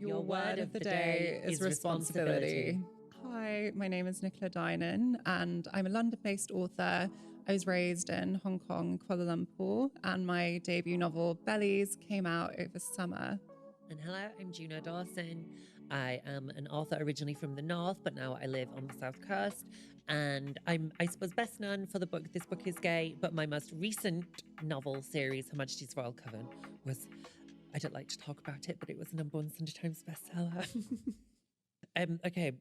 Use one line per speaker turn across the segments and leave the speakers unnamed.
Your word of the day is responsibility. Hi, my name is Nicola Dinan and I'm a London-based author. I was raised in Hong Kong, Kuala Lumpur, and my debut novel, Bellies, came out over summer.
And hello, I'm Juno Dawson. I am an author originally from the north, but now I live on the south coast. And I'm, I suppose, best known for the book This Book Is Gay, but my most recent novel series, Her Majesty's Royal Coven, was, I don't like to talk about it, but it was a #1 Sunday Times bestseller. Okay,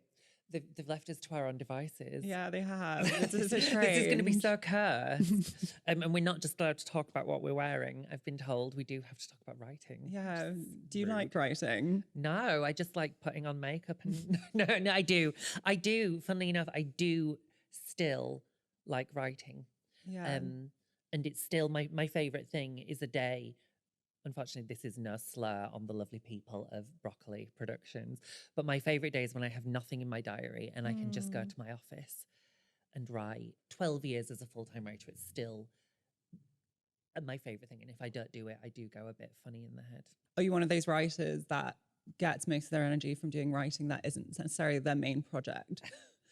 they've left us to our own devices.
Yeah, they have. This
This is going to be so cursed. And we're not just allowed to talk about what we're wearing. I've been told we do have to talk about writing.
Yeah. Do you like writing?
No, I just like putting on makeup. And no, I do. Funnily enough, I do still like writing.
Yeah.
And it's still my favorite thing is a day. Unfortunately, this is no slur on the lovely people of Broccoli Productions, but my favorite day is when I have nothing in my diary and I can just go to my office and write. 12 years as a full-time writer, it's still my favorite thing. And if I don't do it, I do go a bit funny in the head.
Are you one of those writers that gets most of their energy from doing writing that isn't necessarily their main project?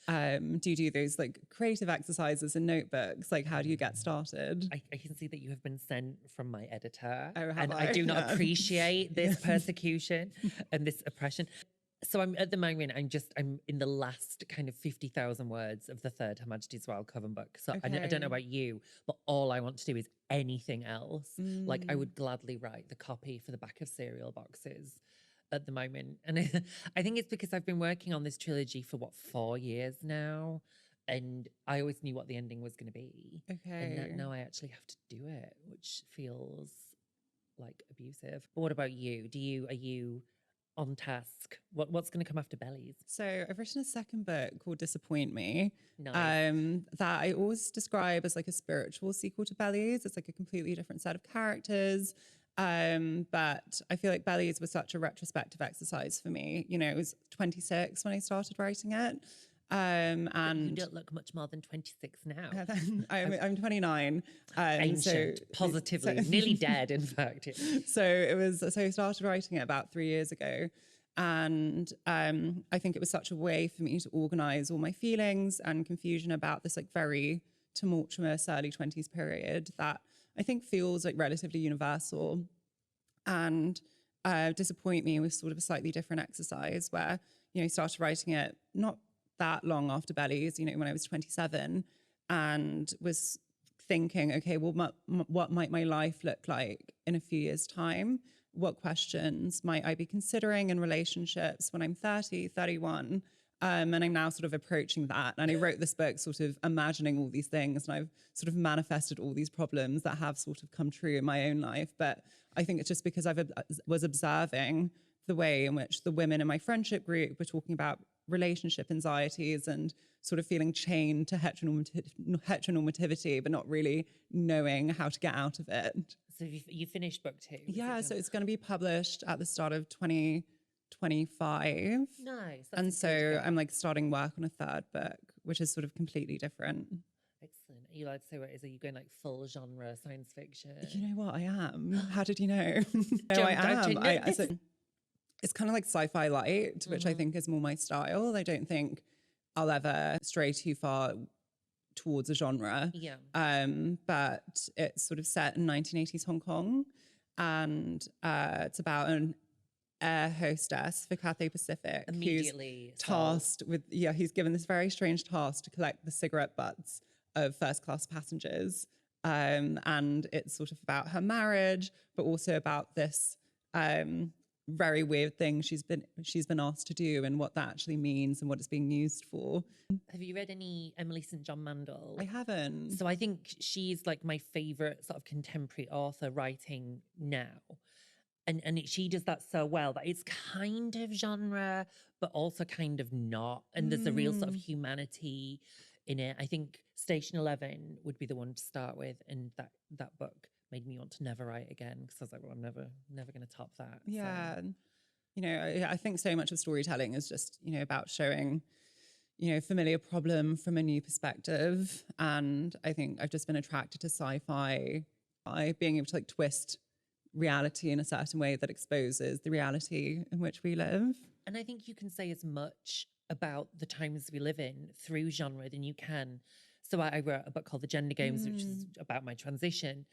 Do you do those like creative exercises in notebooks? Like, how do you get started?
I can see that you have been sent from my editor.
Oh,
and I do not appreciate this persecution and this oppression. So I'm at the moment, I'm in the last kind of 50,000 words of the third Her Majesty's Royal Coven book. So I don't know about you, but all I want to do is anything else. Like I would gladly write the copy for the back of cereal boxes at the moment. And I think it's because I've been working on this trilogy for 4 years now. And I always knew what the ending was going to be.
Okay.
And now I actually have to do it, which feels like abusive. But what about you? Are you on task? What's going to come after Bellies?
So I've written a second book called Disappoint Me.
Nice.
That I always describe as like a spiritual sequel to Bellies. It's like a completely different set of characters. But I feel like Bellies was such a retrospective exercise for me. You know, it was 26 when I started writing it. And
you don't look much more than 26 now.
I'm 29.
Ancient, positively, nearly dead, in fact. Yeah.
So I started writing it about 3 years ago. And I think it was such a way for me to organize all my feelings and confusion about this like very tumultuous early 20s period that I think feels like relatively universal. And Disappoint Me was sort of a slightly different exercise where, you know, I started writing it not that long after Bellies, you know, when I was 27, and was thinking, okay, well, what might my life look like in a few years' time? What questions might I be considering in relationships when I'm 30, 31? And I'm now sort of approaching that. And I wrote this book sort of imagining all these things, and I've sort of manifested all these problems that have sort of come true in my own life. But I think it's just because I was observing the way in which the women in my friendship group were talking about relationship anxieties and sort of feeling chained to heteronormativity, but not really knowing how to get out of it.
So you finished book 2?
Yeah, so it's going to be published at the start of 2025.
Nice.
And so I'm like starting work on a third book, which is sort of completely different.
Excellent. Are you allowed to say what it is? Are you going like full genre science fiction?
You know what? I am. How did you know? No, I am. It's kind of like sci-fi light, which I think is more my style. I don't think I'll ever stray too far towards a genre.
Yeah.
But it's sort of set in 1980s Hong Kong, and it's about an air hostess for Cathay Pacific
Immediately
who's tasked with, he's given this very strange task to collect the cigarette butts of first-class passengers. And it's sort of about her marriage, but also about this very weird thing she's been asked to do and what that actually means and what it's being used for.
Have you read any Emily St. John Mandel?
I haven't.
So I think she's like my favorite sort of contemporary author writing now. And she does that so well that it's kind of genre, but also kind of not. And there's a real sort of humanity in it. I think Station 11 would be the one to start with. And that book made me want to never write again, because I was like, well, I'm never going to top that.
Yeah. So. You know, I think so much of storytelling is just, you know, about showing, you know, a familiar problem from a new perspective. And I think I've just been attracted to sci-fi by being able to like twist reality in a certain way that exposes the reality in which we live.
And I think you can say as much about the times we live in through genre than you can. So I wrote a book called The Gender Games, which is about my transition.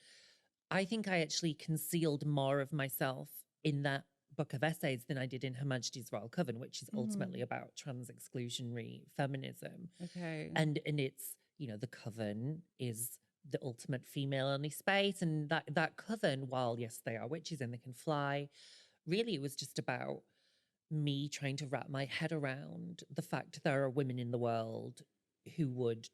I think I actually concealed more of myself in that book of essays than I did in Her Majesty's Royal Coven, which is ultimately about trans exclusionary feminism.
Okay.
And it's, you know, the coven is the ultimate female-only space. And that coven, while yes, they are witches and they can fly, really it was just about me trying to wrap my head around the fact there are women in the world who would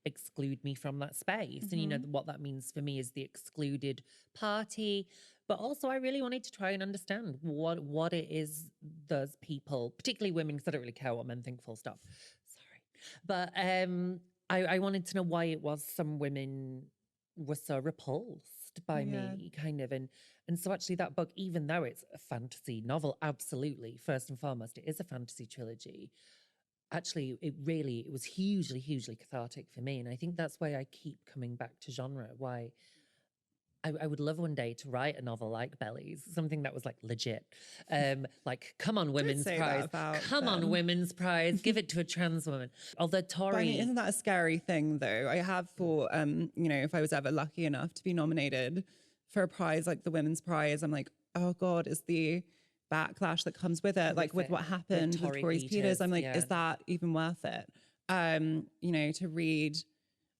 exclude me from that space. And you know what that means for me is the excluded party. But also I really wanted to try and understand what it is those people, particularly women, because I don't really care what men think, full stop. Sorry. But I wanted to know why it was some women were so repulsed by me, kind of. And so actually that book, even though it's a fantasy novel, absolutely, first and foremost, it is a fantasy trilogy. Actually, it was hugely, hugely cathartic for me. And I think that's why I keep coming back to genre, why I would love one day to write a novel like Bellies, something that was like legit. Like, come on, Women's Prize. Come on, Women's Prize. Give it to a trans woman. Although Tori...
I mean, isn't that a scary thing, though? I have thought, you know, if I was ever lucky enough to be nominated for a prize like the Women's Prize, I'm like, oh God, is the backlash that comes with it,
Horrific.
like with what happened with Tory Peters, I'm like, is that even worth it? You know, to read...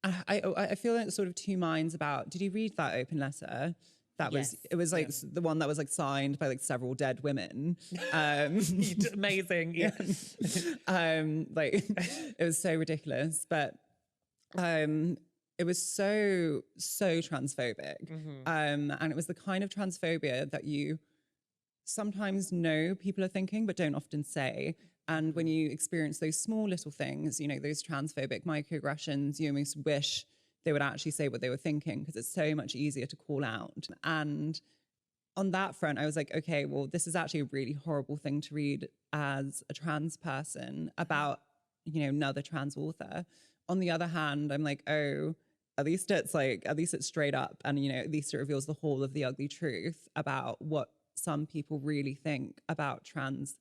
I feel like sort of two minds about, did you read that open letter? That was, it was like the one that was like signed by like several dead women.
Amazing. Yeah.
Like it was so ridiculous, but it was so transphobic. And it was the kind of transphobia that you sometimes know people are thinking, but don't often say. And when you experience those small little things, you know, those transphobic microaggressions, you almost wish they would actually say what they were thinking, because it's so much easier to call out. And on that front, I was like, okay, well, this is actually a really horrible thing to read as a trans person about, you know, another trans author. On the other hand, I'm like, oh, at least it's straight up. And, you know, at least it reveals the whole of the ugly truth about what some people really think about trans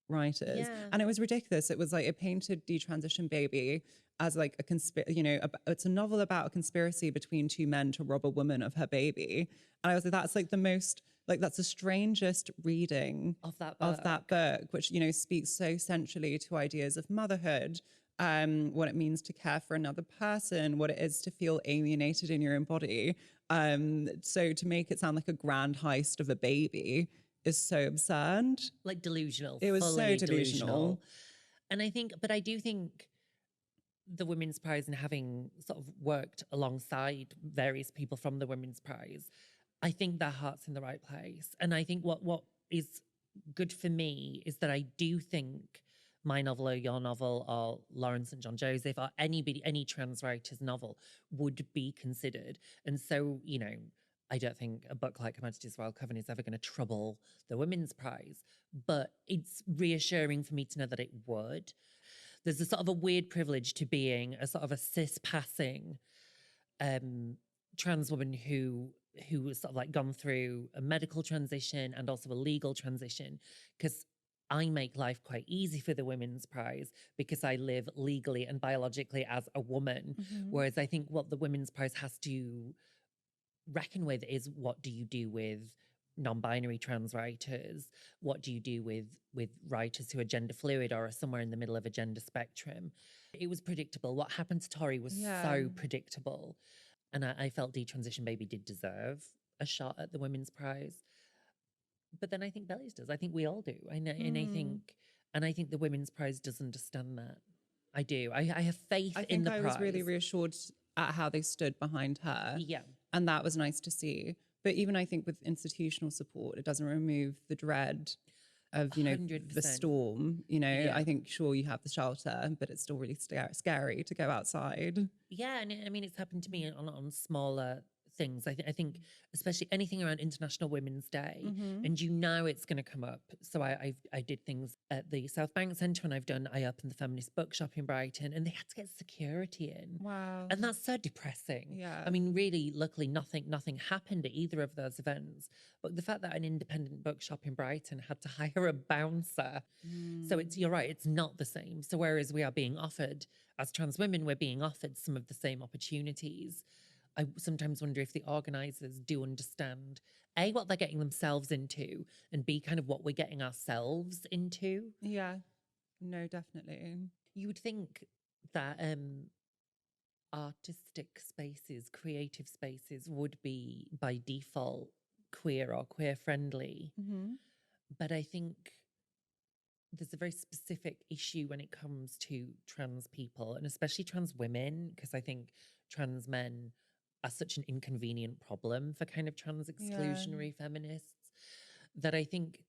writers. And it was ridiculous. It was like, it painted Detransition Baby as like it's a novel about a conspiracy between two men to rob a woman of her baby. And I was like, that's like the most, like, that's the strangest reading
of that
book, which, you know, speaks so centrally to ideas of motherhood, what it means to care for another person, what it is to feel alienated in your own body. So to make it sound like a grand heist of a baby is so absurd.
Like delusional.
It was so delusional.
And I do think the Women's Prize, and having sort of worked alongside various people from the Women's Prize, I think their heart's in the right place. And I think what is good for me is that I do think my novel or your novel or Lawrence and John Joseph or any trans writer's novel would be considered. And so, you know, I don't think a book like Her Majesty's Royal Coven is ever going to trouble the Women's Prize, but it's reassuring for me to know that it would. There's a sort of a weird privilege to being a sort of a cis-passing trans woman who has sort of like gone through a medical transition and also a legal transition, because I make life quite easy for the Women's Prize because I live legally and biologically as a woman. Whereas I think what the Women's Prize has to reckon with is, what do you do with non-binary trans writers? What do you do with writers who are gender fluid or are somewhere in the middle of a gender spectrum? It was predictable. What happened to Tori was so predictable. And I felt Detransition Baby did deserve a shot at the Women's Prize. But then I think Bellies does. I think we all do. And I think the Women's Prize does understand that. I do. I have faith in the prize.
I was really reassured at how they stood behind her.
Yeah.
And that was nice to see. But even I think with institutional support, it doesn't remove the dread of, you know, 100%. The storm. You know, I think, sure, you have the shelter, but it's still really scary to go outside.
Yeah, and I mean, it's happened to me on smaller things. I think especially anything around International Women's Day,
Mm-hmm.
and it's going to come up. So I did things at the South Bank Centre, and I opened the feminist bookshop in Brighton, and they had to get security in.
Wow.
And that's so depressing.
Yeah.
I mean, really, luckily, nothing happened at either of those events. But the fact that an independent bookshop in Brighton had to hire a bouncer. So you're right, it's not the same. So whereas we are being offered, as trans women, we're being offered some of the same opportunities. I sometimes wonder if the organisers do understand, A, what they're getting themselves into, and B, kind of what we're getting ourselves into.
Yeah. No, definitely.
You would think that artistic spaces, creative spaces would be by default queer or queer friendly.
Mm-hmm.
But I think there's a very specific issue when it comes to trans people, and especially trans women, because I think trans men are such an inconvenient problem for kind of trans exclusionary feminists, that I think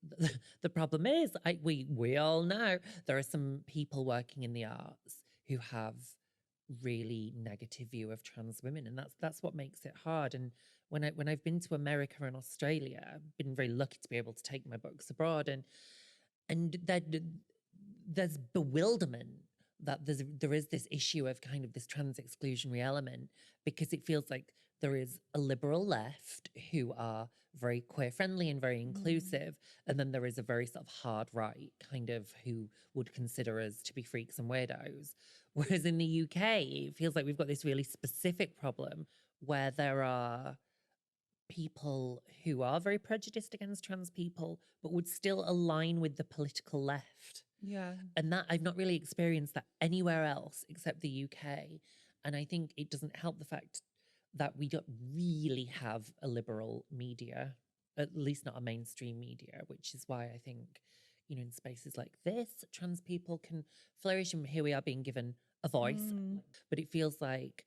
the problem is, we all know there are some people working in the arts who have really negative view of trans women, and that's what makes it hard. And when I've been to America and Australia, I've been very lucky to be able to take my books abroad, and there's bewilderment that there is this issue of kind of this trans exclusionary element, because it feels like there is a liberal left who are very queer friendly and very inclusive, and then there is a very sort of hard right kind of who would consider us to be freaks and weirdos. Whereas in the UK, it feels like we've got this really specific problem where there are people who are very prejudiced against trans people, but would still align with the political left.
Yeah.
And that I've not really experienced that anywhere else except the UK. And I think it doesn't help the fact that we don't really have a liberal media, at least not a mainstream media, which is why I think, in spaces like this, trans people can flourish, and here we are being given a voice. But it feels like,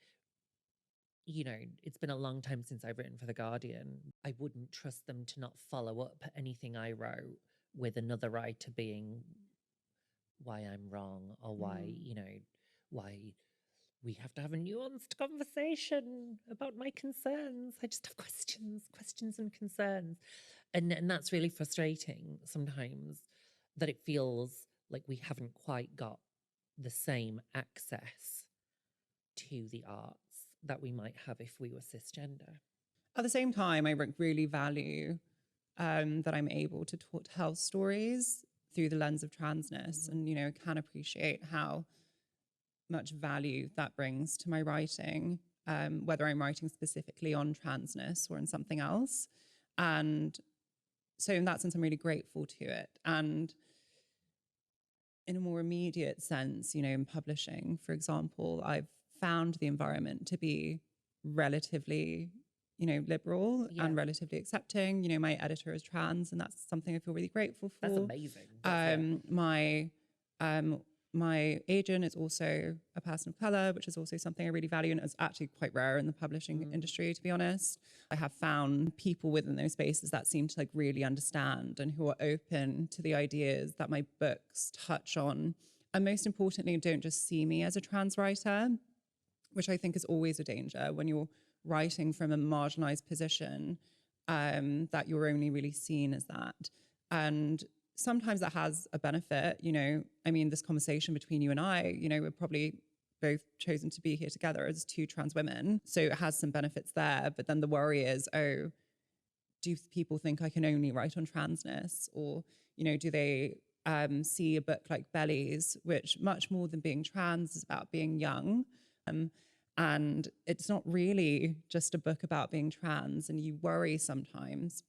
it's been a long time since I've written for The Guardian. I wouldn't trust them to not follow up anything I wrote with another writer being why I'm wrong, or why, why we have to have a nuanced conversation about my concerns. I just have questions and concerns. And that's really frustrating sometimes, that it feels like we haven't quite got the same access to the arts that we might have if we were cisgender.
At the same time, I really value that I'm able to tell stories through the lens of transness, and can appreciate how much value that brings to my writing, whether I'm writing specifically on transness or in something else. And so in that sense, I'm really grateful to it. And in a more immediate sense, in publishing, for example, I've found the environment to be relatively liberal and relatively accepting. My editor is trans, and that's something I feel really grateful for.
That's amazing.
My agent is also a person of color, which is also something I really value, and it's actually quite rare in the publishing industry, to be honest. I have found people within those spaces that seem to really understand, and who are open to the ideas that my books touch on. And most importantly, don't just see me as a trans writer, which I think is always a danger when you're writing from a marginalized position, that you're only really seen as that. And sometimes that has a benefit, this conversation between you and I, we're probably both chosen to be here together as two trans women. So it has some benefits there. But then the worry is, do people think I can only write on transness? Or, do they see a book like Bellies, which much more than being trans is about being young? And it's not really just a book about being trans. And you worry sometimes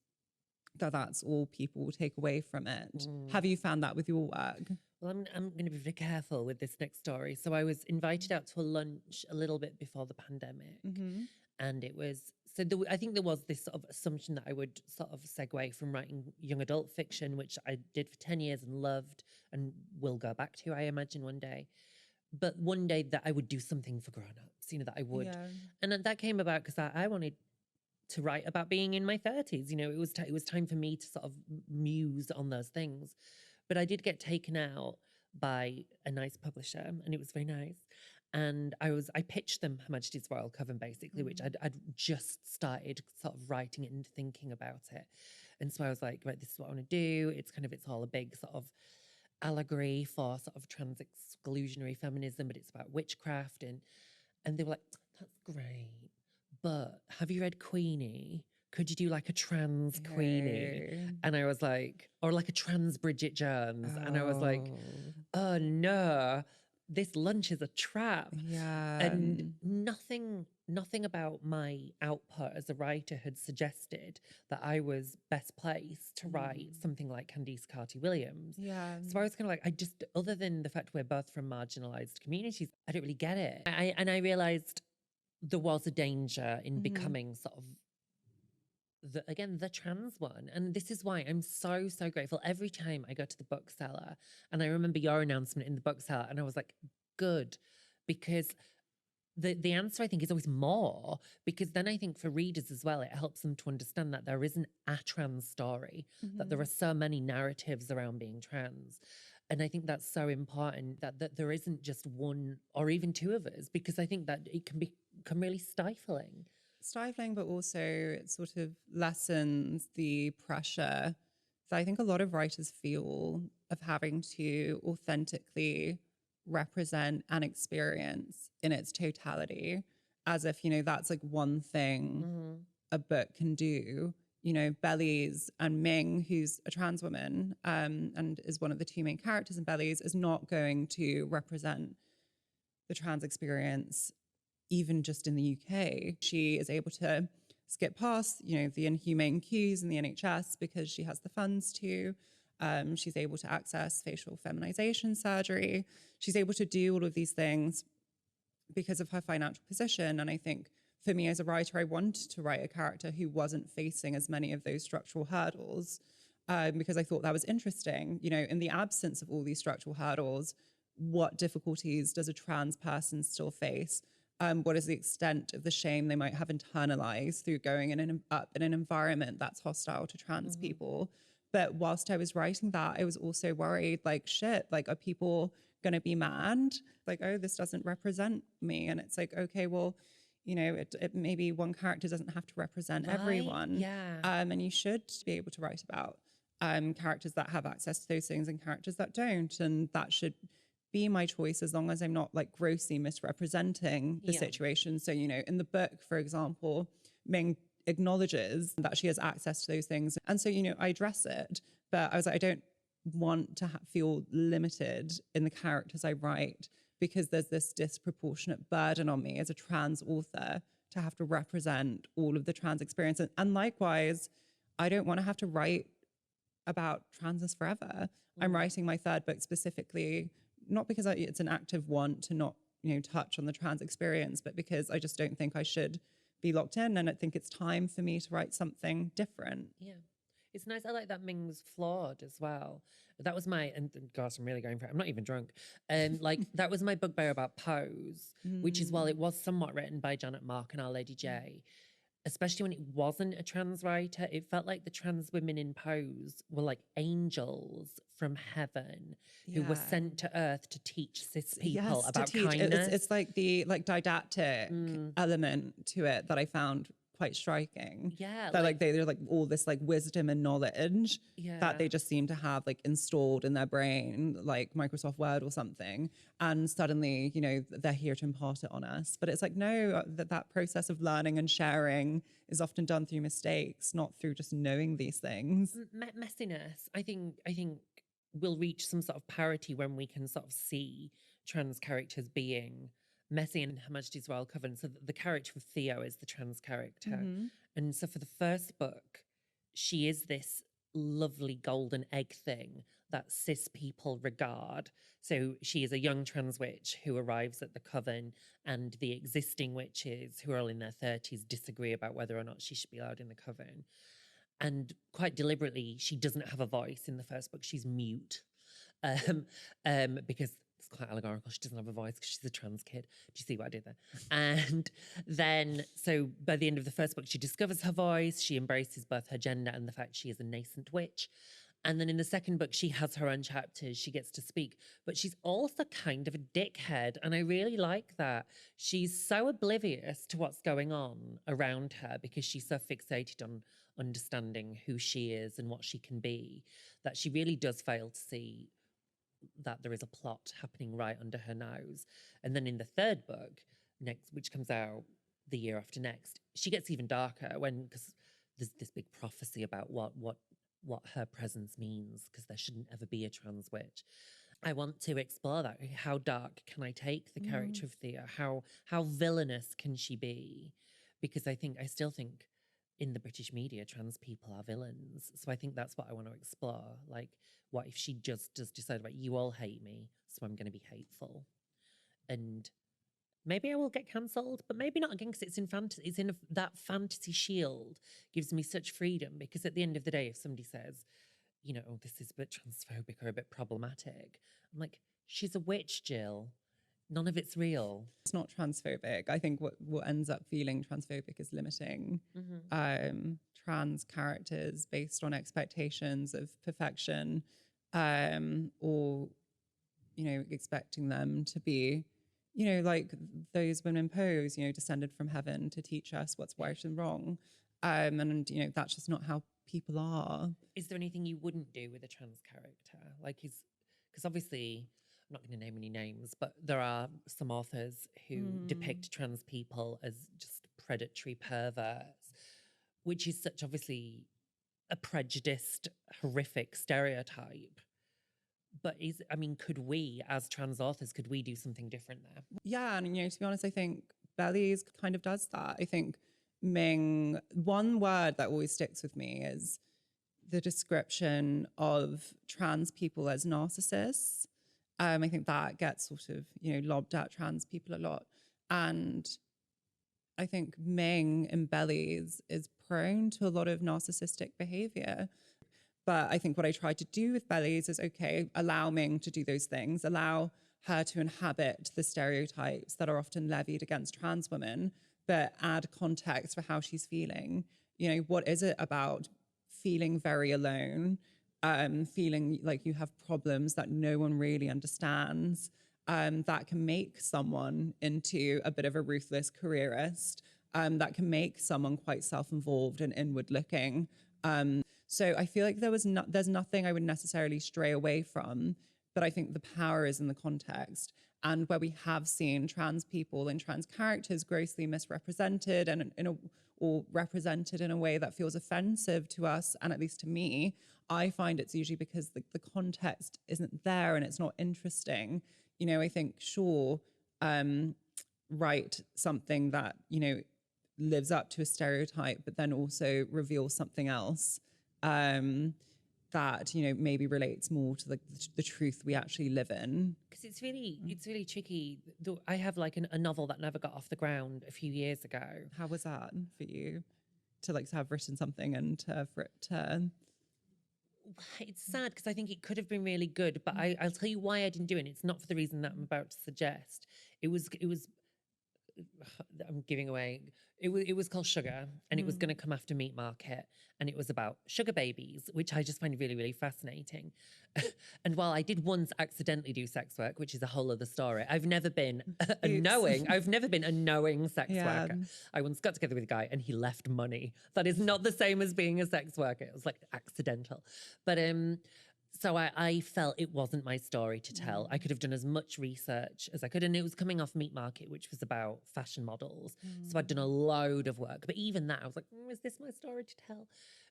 that that's all people will take away from it. Have you found that with your work?
Well, I'm going to be very careful with this next story. So I was invited out to a lunch a little bit before the pandemic. And it was, I think there was this sort of assumption that I would sort of segue from writing young adult fiction, which I did for 10 years and loved and will go back to, I imagine, one day. But one day that I would do something for grown-ups, that I would. Yeah. And that came about because I wanted to write about being in my 30s. It was time for me to sort of muse on those things. But I did get taken out by a nice publisher, and it was very nice. And I pitched them Her Majesty's Royal Coven, basically, which I'd just started sort of writing it and thinking about it. And so I was like, right, this is what I want to do. It's all a big sort of allegory for sort of trans exclusionary feminism, but it's about witchcraft. And they were like, that's great, but have you read Queenie? Could you do like a trans Queenie? And I was like, or like a trans Bridget Jones. And I was like, oh no, this lunch is a trap.
Yeah.
And nothing about my output as a writer had suggested that I was best placed to write something like Candice Carty-Williams.
Yeah.
So I was kind of like, other than the fact we're both from marginalised communities, I don't really get it. I realised there was a danger in becoming sort of the trans one. And this is why I'm so grateful every time I go to the bookseller. And I remember your announcement in the bookseller, and I was like, good, because the answer I think is always more, because then I think for readers as well, it helps them to understand that there isn't a trans story, that there are so many narratives around being trans. And I think that's so important, that there isn't just one or even two of us, because I think that it can become really stifling.
But also it sort of lessens the pressure that I think a lot of writers feel of having to authentically represent an experience in its totality, as if, that's like one thing a book can do. Bellies and Ming, who's a trans woman and is one of the two main characters in Bellies, is not going to represent the trans experience even just in the UK. She is able to skip past, the inhumane queues in the NHS because she has the funds to. She's able to access facial feminization surgery. She's able to do all of these things because of her financial position. And I think for me as a writer, I wanted to write a character who wasn't facing as many of those structural hurdles because I thought that was interesting. In the absence of all these structural hurdles, what difficulties does a trans person still face? What is the extent of the shame they might have internalized through going up in an environment that's hostile to trans people? But whilst I was writing that, I was also worried, like, shit, like, are people going to be mad? Like, oh, this doesn't represent me. And it's like, okay, well, it maybe one character doesn't have to represent everyone.
Yeah.
And you should be able to write about characters that have access to those things and characters that don't. And that should be my choice as long as I'm not like grossly misrepresenting the situation. So, in the book, for example, Ming acknowledges that she has access to those things. And so, I address it, but I was like, I don't want to feel limited in the characters I write because there's this disproportionate burden on me as a trans author to have to represent all of the trans experience. And likewise, I don't want to have to write about transness forever. I'm writing my third book specifically not because it's an active want to not, touch on the trans experience, but because I just don't think I should be locked in. And I think it's time for me to write something different.
Yeah. It's nice. I like that Ming's flawed as well. That was and gosh, I'm really going for it. I'm not even drunk. That was my bugbear about Pose, which is, while it was somewhat written by Janet Mark and Our Lady J, especially when it wasn't a trans writer, it felt like the trans women in Pose were like angels from heaven who were sent to earth to teach cis people about kindness.
It's like the didactic element to it that I found quite striking.
Yeah.
That they're like all this like wisdom and knowledge that they just seem to have like installed in their brain, like Microsoft Word or something. And suddenly, they're here to impart it on us. But it's like, no, that process of learning and sharing is often done through mistakes, not through just knowing these things.
Messiness. I think we'll reach some sort of parity when we can sort of see trans characters being messy in Her Majesty's Royal Coven. So the character of Theo is the trans character. And so for the first book, she is this lovely golden egg thing that cis people regard. So she is a young trans witch who arrives at the coven, and the existing witches, who are all in their 30s, disagree about whether or not she should be allowed in the coven. And quite deliberately, she doesn't have a voice in the first book. She's mute because it's quite allegorical. She doesn't have a voice because she's a trans kid. Do you see what I did there? And then, so by the end of the first book, she discovers her voice. She embraces both her gender and the fact she is a nascent witch. And then in the second book, she has her own chapters. She gets to speak, but she's also kind of a dickhead. And I really like that. She's so oblivious to what's going on around her because she's so fixated on understanding who she is and what she can be, that she really does fail to see that there is a plot happening right under her nose. And then in the third book, next, which comes out the year after next, she gets even darker because there's this big prophecy about what her presence means, because there shouldn't ever be a trans witch. I want to explore that. How dark can I take the character of Thea? How villainous can she be? Because I still think in the British media, trans people are villains. So I think that's what I want to explore. Like, what if she just does decide, like, you all hate me, so I'm going to be hateful? And maybe I will get cancelled, but maybe not again, because it's in fantasy. It's in that fantasy shield gives me such freedom, because at the end of the day, if somebody says, you know, oh, this is a bit transphobic or a bit problematic, I'm like, she's a witch, Jill. None of it's real.
It's not transphobic. I think what ends up feeling transphobic is limiting trans characters based on expectations of perfection, or, you know, expecting them to be, you know, like those women pose, you know, descended from heaven to teach us what's right and wrong. And, you know, that's just not how people are.
Is there anything you wouldn't do with a trans character? Like, because obviously, I'm not going to name any names, but there are some authors who depict trans people as just predatory perverts, which is such obviously a prejudiced, horrific stereotype. But could we, as trans authors, could we do something different there?
Yeah, and, you know, to be honest, I think Bellies kind of does that. I think Ming, one word that always sticks with me is the description of trans people as narcissists. I think that gets sort of, you know, lobbed at trans people a lot. And I think Ming in Bellies is prone to a lot of narcissistic behavior. But I think what I tried to do with Bellies is, okay, allow Ming to do those things, allow her to inhabit the stereotypes that are often levied against trans women, but add context for how she's feeling. You know, what is it about feeling very alone, feeling like you have problems that no one really understands, that can make someone into a bit of a ruthless careerist, that can make someone quite self-involved and inward-looking. So I feel like there's nothing I would necessarily stray away from, but I think the power is in the context. And where we have seen trans people and trans characters grossly misrepresented or represented in a way that feels offensive to us, and at least to me, I find it's usually because the context isn't there and it's not interesting. You know, I think, sure, write something that, you know, lives up to a stereotype, but then also reveals something else that, you know, maybe relates more to the truth we actually live in.
Because it's really tricky. I have like a novel that never got off the ground a few years ago.
How was that for you, to have written something and for it to...
It's sad because I think it could have been really good, but I'll tell you why I didn't do it. And it's not for the reason that I'm about to suggest. It was I'm giving away. It was called Sugar, and it was going to come after Meat Market, and it was about sugar babies, which I just find really, really fascinating. And while I did once accidentally do sex work, which is a whole other story, I've never been a knowing sex worker. I once got together with a guy and he left money. That is not the same as being a sex worker. It was like accidental. But so I felt it wasn't my story to tell. I could have done as much research as I could. And it was coming off Meat Market, which was about fashion models. So I'd done a load of work. But even that, I was like, is this my story to tell?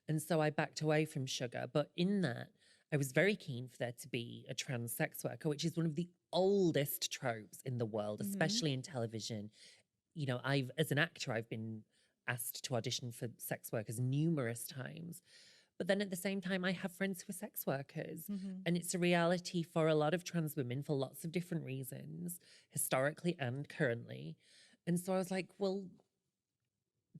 And so I backed away from Sugar. But in that, I was very keen for there to be a trans sex worker, which is one of the oldest tropes in the world, especially in television. You know, as an actor, I've been asked to audition for sex workers numerous times. But then at the same time, I have friends who are sex workers. And it's a reality for a lot of trans women for lots of different reasons, historically and currently. And so I was like, well,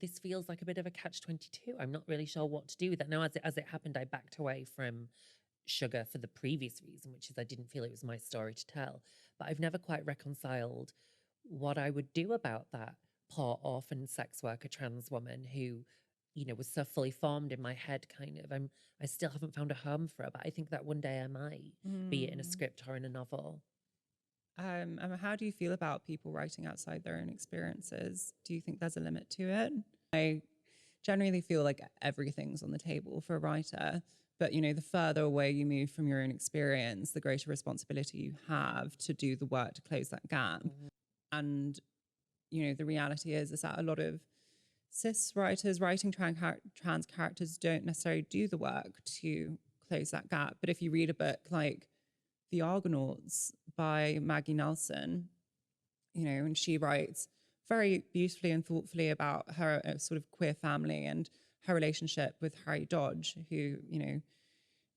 this feels like a bit of a catch-22. I'm not really sure what to do with that. Now, as it happened, I backed away from Sugar for the previous reason, which is I didn't feel it was my story to tell. But I've never quite reconciled what I would do about that poor orphan sex worker trans woman who was so fully formed in my head, kind of. I still haven't found a home for it, but I think that one day I might, be it in a script or in a novel.
How do you feel about people writing outside their own experiences? Do you think there's a limit to it? I generally feel like everything's on the table for a writer, but the further away you move from your own experience, the greater responsibility you have to do the work to close that gap. And the reality is that a lot of cis writers writing trans characters don't necessarily do the work to close that gap. But if you read a book like The Argonauts by Maggie Nelson, and she writes very beautifully and thoughtfully about her sort of queer family and her relationship with Harry Dodge, who,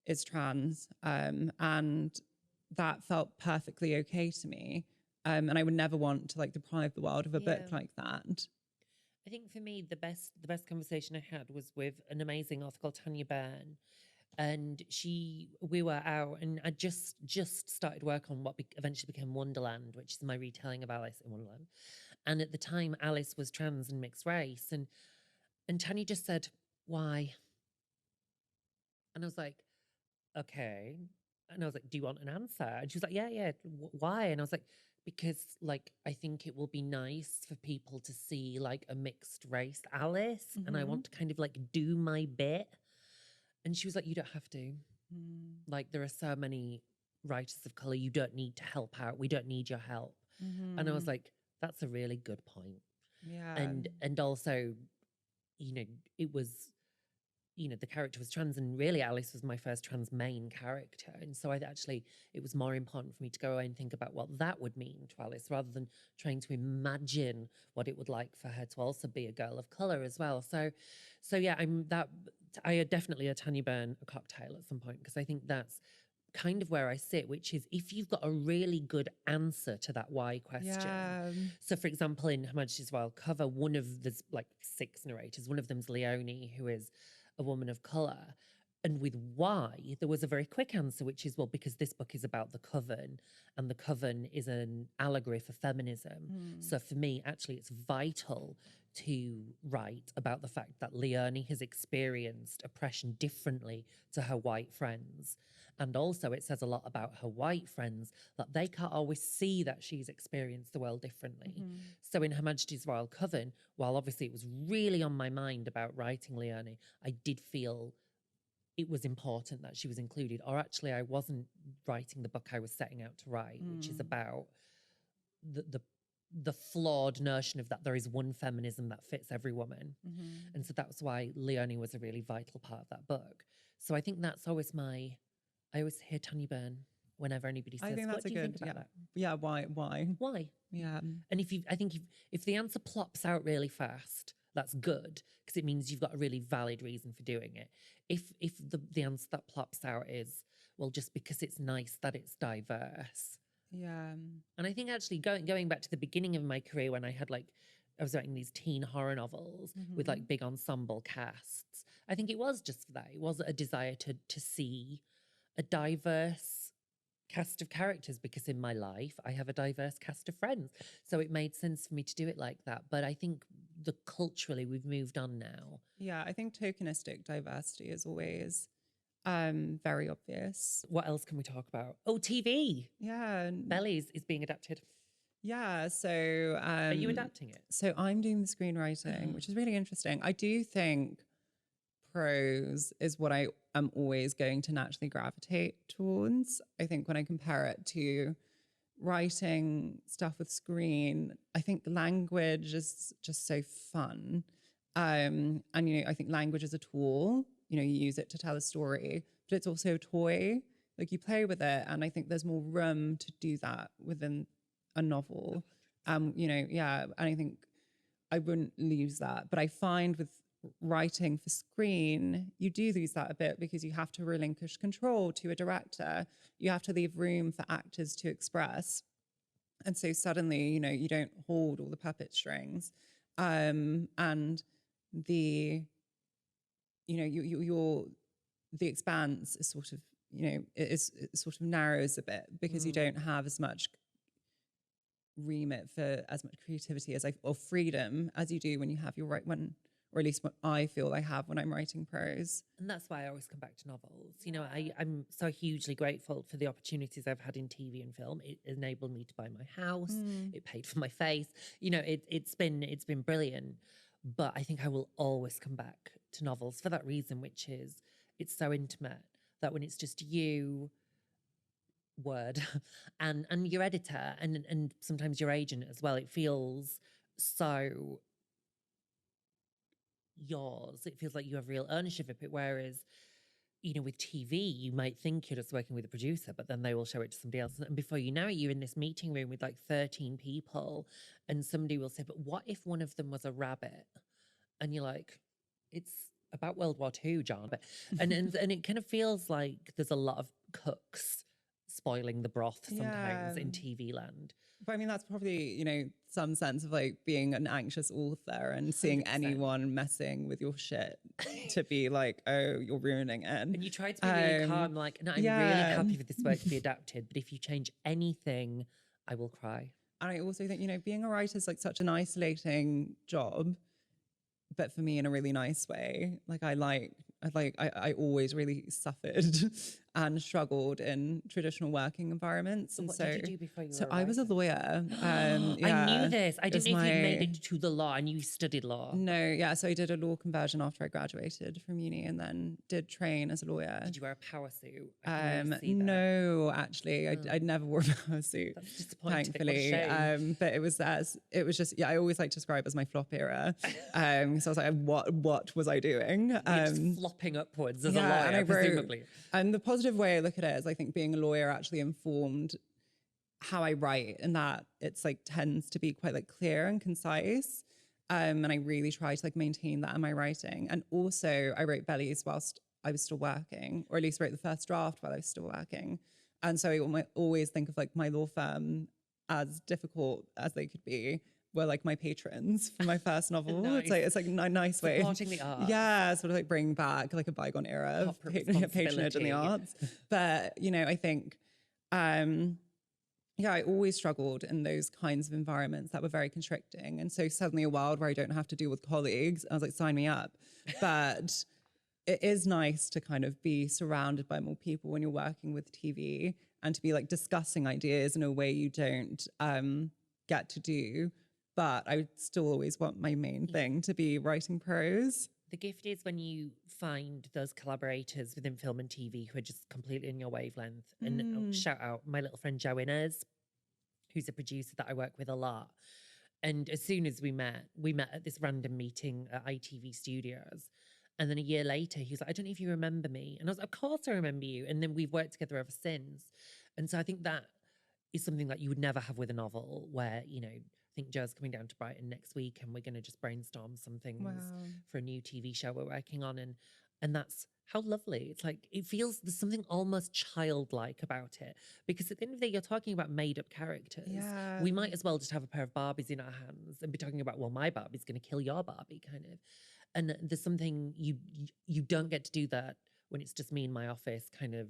is trans. And that felt perfectly okay to me. And I would never want to deprive the world of a book like that.
I think for me, the best conversation I had was with an amazing author called Tanya Byrne. And we were out, and I just started work on what eventually became Wonderland, which is my retelling of Alice in Wonderland. And at the time, Alice was trans and mixed race, and Tanya just said, "Why?" And I was like, "Okay." And I was like, "Do you want an answer?" And she was like, "Yeah. Why?" And I was like, "Because I think it will be nice for people to see a mixed race Alice, and I want to kind of do my bit." And she was like, "You don't have to. There are so many writers of color. You don't need to help out. We don't need your help." And I was like, "That's a really good point."
Yeah.
And also, it was, the character was trans, and really Alice was my first trans main character. And so it was more important for me to go away and think about what that would mean to Alice, rather than trying to imagine what it would like for her to also be a girl of color as well. So yeah, I definitely a Tanya Byrne a cocktail at some point, because I think that's kind of where I sit, which is if you've got a really good answer to that why question.
Yeah.
So for example, in Her Majesty's Wild Cover, there's 6 narrators. One of them's Leonie, who is a woman of color. And with why, there was a very quick answer, which is, well, because this book is about the coven, and the coven is an allegory for feminism. So for me, actually, it's vital to write about the fact that Leonie has experienced oppression differently to her white friends. And also it says a lot about her white friends, that they can't always see that she's experienced the world differently. So in Her Majesty's Royal Coven, while obviously it was really on my mind about writing Leonie, I did feel it was important that she was included. Or actually, I wasn't writing the book I was setting out to write, which is about the flawed notion of that there is one feminism that fits every woman. And so that's why Leonie was a really vital part of that book. So I think that's always I always hear Tanya Byrne whenever anybody says,
I think that's
"What do you think about that?"
Yeah, why?
Why?
Yeah.
And I think if the answer plops out really fast, that's good, because it means you've got a really valid reason for doing it. If the answer that plops out is, well, just because it's nice that it's diverse.
Yeah.
And I think actually going back to the beginning of my career, when I had I was writing these teen horror novels with big ensemble casts, I think it was just for that. It was a desire to see a diverse cast of characters, because in my life I have a diverse cast of friends. So it made sense for me to do it like that. But I think culturally we've moved on now.
Yeah, I think tokenistic diversity is always very obvious.
What else can we talk about? Oh, TV.
Yeah.
Bellies is being adapted.
Yeah, so
Are you adapting it?
So I'm doing the screenwriting, which is really interesting. I do think prose is what I am always going to naturally gravitate towards. I think when I compare it to writing stuff with screen, I think language is just so fun. And I think language is a tool. You use it to tell a story, but it's also a toy. You play with it, and I think there's more room to do that within a novel. Yeah, and I think I wouldn't lose that. But I find with writing for screen, you do lose that a bit, because you have to relinquish control to a director. You have to leave room for actors to express. And so suddenly, you don't hold all the puppet strings. And the, the expanse is sort of, it sort of narrows a bit, because you don't have as much remit for as much creativity or freedom as you do when you have your or at least what I feel I have when I'm writing prose.
And that's why I always come back to novels. You know, I'm so hugely grateful for the opportunities I've had in TV and film. It enabled me to buy my house. It paid for my face. You know, it's been brilliant. But I think I will always come back to novels for that reason, which is it's so intimate that when it's just you, word, and your editor and sometimes your agent as well, it feels so yours. It feels like you have real ownership of it. Whereas, you know, with TV, you might think you're just working with a producer, but then they will show it to somebody else. And before you know it, you're in this meeting room with like 13 people, and somebody will say, but what if one of them was a rabbit? And you're like, it's about World War II, John. But, and it kind of feels like there's a lot of cooks spoiling the broth sometimes in TV land.
But I mean, that's probably, you know, some sense of like being an anxious author and seeing 100%. Anyone messing with your shit to be like, oh, you're ruining it.
And you try to be really calm, like, no, I'm really happy for this work to be adapted, but if you change anything, I will cry.
And I also think, you know, being a writer is like such an isolating job, but for me in a really nice way. Like I always really suffered and struggled in traditional working environments. And
what did you do before you were a
I was a lawyer.
I knew this. I didn't know if you'd made it to the law and you studied law.
No, yeah. So I did a law conversion after I graduated from uni and then did train as a lawyer.
Did you wear a power suit?
No, actually. I'd never wore a power suit.
That's disappointing.
Thankfully. But it was just, I always like to describe it as my flop era. So I was like, what was I doing?
You're just flopping upwards as a lawyer, presumably.
And the positive way I look at it is I think being a lawyer actually informed how I write, and that it's like tends to be quite like clear and concise. And I really try to like maintain that in my writing. And also I wrote Bellies whilst I was still working, or at least wrote the first draft while I was still working. And so I always think of like my law firm, as difficult as they could be, were like my patrons for my first novel.
Nice.
It's like a nice way.
Supporting the arts.
Yeah, sort of like bring back like a bygone era of patronage in the arts. But, you know, I think, I always struggled in those kinds of environments that were very constricting. And so suddenly a world where I don't have to deal with colleagues, I was like, sign me up. But it is nice to kind of be surrounded by more people when you're working with TV and to be like discussing ideas in a way you don't get to do. But I would still always want my main thing to be writing prose.
The gift is when you find those collaborators within film and TV who are just completely in your wavelength. And shout out my little friend Jo Innes, who's a producer that I work with a lot. And as soon as we met at this random meeting at ITV Studios. And then a year later, he was like, I don't know if you remember me. And I was like, of course I remember you. And then we've worked together ever since. And so I think that is something that you would never have with a novel where, you know, I think Jo's coming down to Brighton next week and we're going to just brainstorm some things for a new TV show we're working on. And that's how lovely. It's like, it feels, there's something almost childlike about it, because at the end of the day, you're talking about made up characters.
Yeah.
We might as well just have a pair of Barbies in our hands and be talking about, well, my Barbie's going to kill your Barbie, kind of. And there's something, you don't get to do that when it's just me in my office, kind of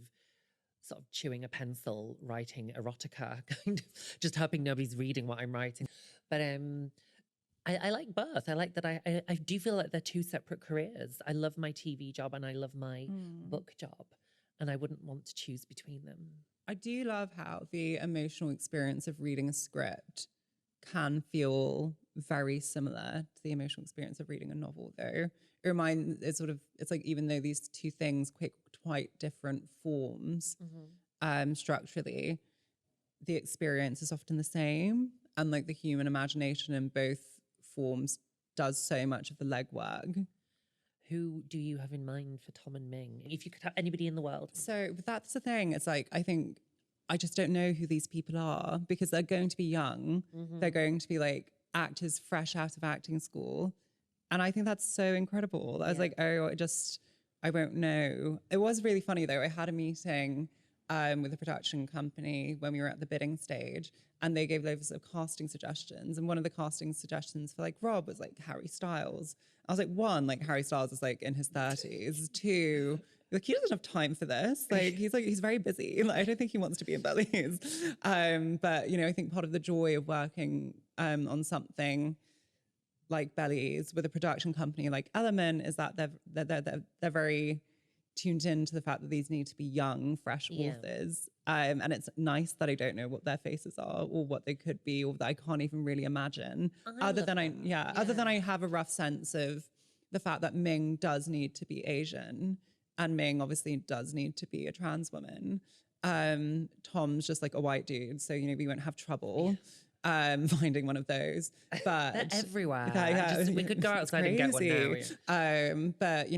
sort of chewing a pencil, writing erotica, kind of just hoping nobody's reading what I'm writing. But I like both. I like that I do feel like they're two separate careers. I love my TV job and I love my book job, and I wouldn't want to choose between them.
I do love how the emotional experience of reading a script can feel very similar to the emotional experience of reading a novel, though. It's like, even though these two things quite different forms structurally, the experience is often the same. And like the human imagination in both forms does so much of the legwork.
Who do you have in mind for Tom and Ming? If you could have anybody in the world.
So that's the thing. It's like, I think I just don't know who these people are, because they're going to be young. They're going to be like actors fresh out of acting school. And I think that's so incredible. I was like, I won't know. It was really funny though. I had a meeting with a production company when we were at the bidding stage, and they gave loads of casting suggestions. And one of the casting suggestions for like Rob was like Harry Styles. I was like, one, like Harry Styles is like in his 30s. Two, like he doesn't have time for this. Like he's very busy. Like I don't think he wants to be in Bellies. But you know, I think part of the joy of working on something like Bellies with a production company like Element is that they're very tuned into the fact that these need to be young, fresh authors. And it's nice that I don't know what their faces are or what they could be, or that I can't even really imagine. Other than I have a rough sense of the fact that Ming does need to be Asian, and Ming obviously does need to be a trans woman. Tom's just like a white dude, so we won't have trouble finding one of those. But
they're everywhere.
Yeah,
we could go outside and get one now.
But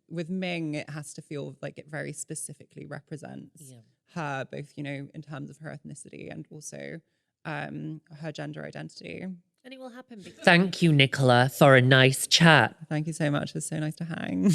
with Ming, it has to feel like it very specifically represents her, both in terms of her ethnicity and also her gender identity.
And it will happen. Thank you, Nicola, for a nice chat.
Thank you so much. It's so nice to hang.